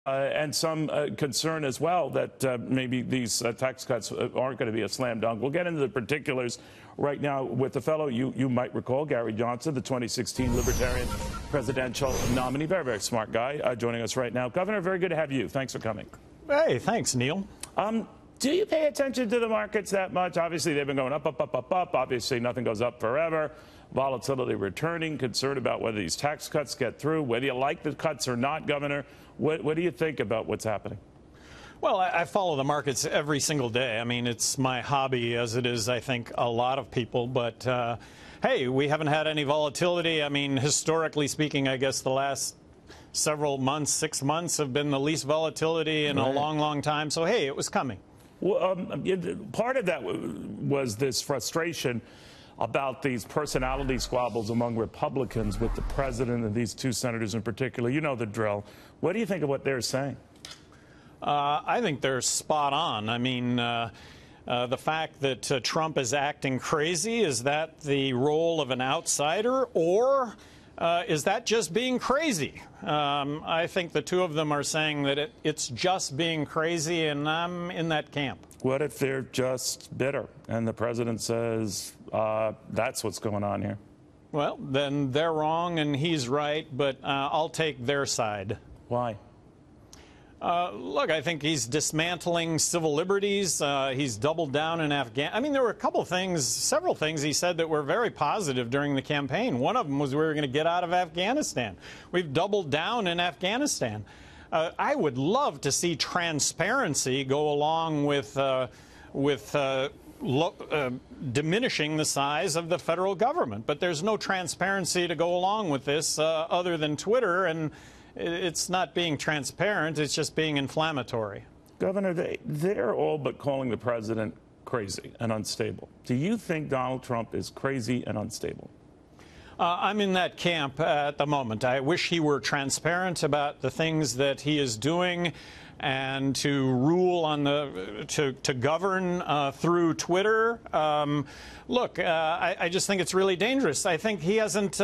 and some concern as well that maybe these tax cuts aren't going to be a slam dunk. We'll get into the particulars right now with the fellow you might recall, Gary Johnson, the 2016 Libertarian presidential nominee. Very, very smart guy joining us right now. Governor, very good to have you. Thanks for coming. Hey, thanks, Neil. Do you pay attention to the markets that much? Obviously, they've been going up, up, up, up, up. Obviously, nothing goes up forever. Volatility returning, concern about whether these tax cuts get through, whether you like the cuts or not, Governor. What do you think about what's happening? Well, I follow the markets every single day. I mean, it's my hobby, as it is, I think, a lot of people. But, hey, we haven't had any volatility. I mean, historically speaking, I guess the last several months, 6 months, have been the least volatility in a long, long time. So, hey, it was coming. Well, part of that was this frustration about these personality squabbles among Republicans with the president and these two senators in particular. You know the drill. What do you think of what they're saying? I think they're spot on. I mean, the fact that Trump is acting crazy, is that the role of an outsider, or is that just being crazy? I think the two of them are saying that it's just being crazy, and I'm in that camp. What if they're just bitter and the president says that's what's going on here? Well, then they're wrong and he's right, but I'll take their side. Why? Look, I think he's dismantling civil liberties. He's doubled down in Afghanistan. I mean, there were a couple things, several things he said that were very positive during the campaign. One of them was we were going to get out of Afghanistan. We've doubled down in Afghanistan. I would love to see transparency go along with diminishing the size of the federal government. But there's no transparency to go along with this other than Twitter, and it's not being transparent, it's just being inflammatory. Governor, they're all but calling the president crazy and unstable. Do you think Donald Trump is crazy and unstable? I'm in that camp at the moment. I wish he were transparent about the things that he is doing and to rule on to govern through Twitter. Look, I just think it's really dangerous. I think he hasn't,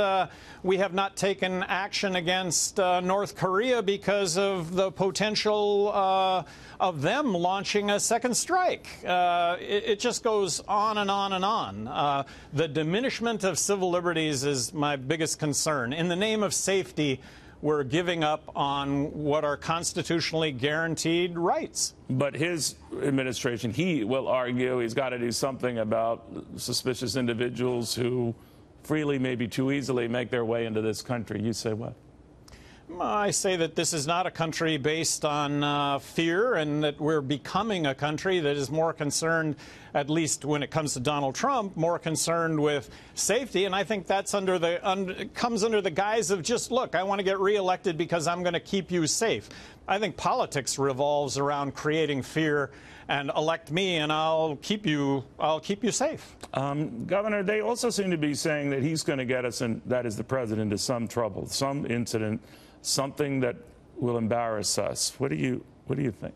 we have not taken action against North Korea because of the potential of them launching a second strike. It just goes on and on and on. The diminishment of civil liberties is my biggest concern. In the name of safety, we're giving up on what are constitutionally guaranteed rights. But his administration, he will argue he's got to do something about suspicious individuals who freely, maybe too easily, make their way into this country. You say what? I say that this is not a country based on fear, and that we're becoming a country that is more concerned, at least when it comes to Donald Trump, more concerned with safety. And I think that's comes under the guise of just, look, I want to get reelected because I'm going to keep you safe. I think politics revolves around creating fear, and elect me and I'll keep you safe. Governor, they also seem to be saying that he's going to get us, and that is the president, into some trouble, some incident, something that will embarrass us. What do you think?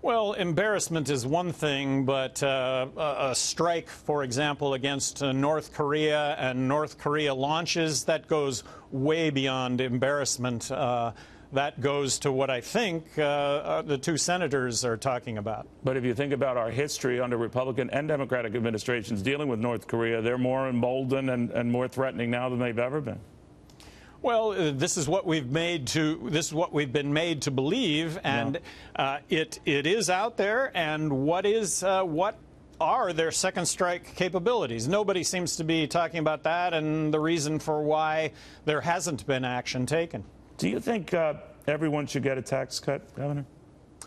Well, embarrassment is one thing, but a strike, for example, against North Korea and North Korea launches, that goes way beyond embarrassment. That goes to what I think the two senators are talking about. But if you think about our history under Republican and Democratic administrations dealing with North Korea, they're more emboldened and more threatening now than they've ever been. Well, this is what we've been made to believe, and it is out there. And what are their second strike capabilities? Nobody seems to be talking about that, and the reason for why there hasn't been action taken. Do you think everyone should get a tax cut, Governor?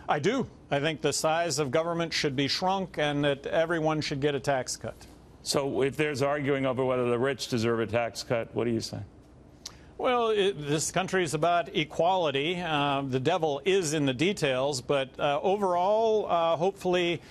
I do. I think the size of government should be shrunk, and that everyone should get a tax cut. So if there's arguing over whether the rich deserve a tax cut, what do you say? Well, this country is about equality. The devil is in the details, but overall, hopefully,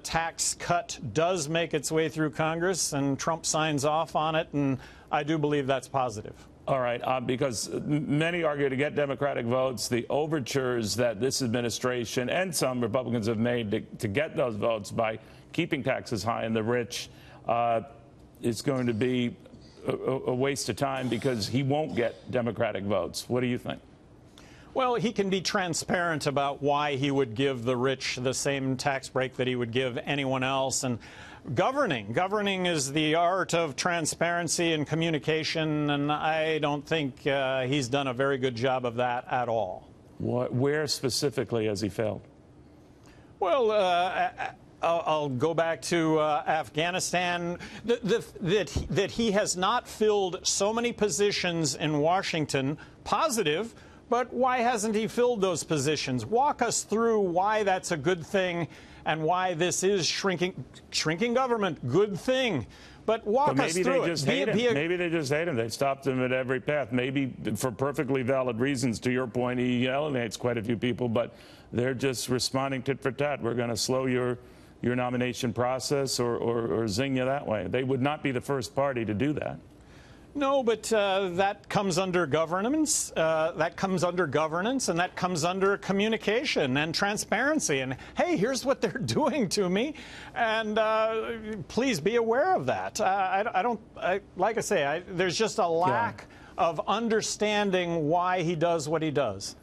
tax cut does make its way through Congress, and Trump signs off on it, and I do believe that's positive. All right, because many argue to get Democratic votes, the overtures that this administration and some Republicans have made to get those votes by keeping taxes high in the rich is going to be a waste of time because he won't get Democratic votes. What do you think? Well, he can be transparent about why he would give the rich the same tax break that he would give anyone else. And governing is the art of transparency and communication, and I don't think he's done a very good job of that at all. Where specifically has he failed? Well, I'll go back to Afghanistan, that he has not filled so many positions in Washington, positive, but why hasn't he filled those positions? Walk us through why that's a good thing and why this is shrinking government, good thing. But walk us through it. Maybe they just hate him. They stopped him at every path. Maybe for perfectly valid reasons. To your point, he alienates quite a few people, but they're just responding tit for tat. We're going to slow your nomination process or zing you that way. They would not be the first party to do that. No, but that comes under governance. That comes under governance, and that comes under communication and transparency. And hey, here's what they're doing to me, and please be aware of that. Like I say, there's just a lack of understanding why he does what he does.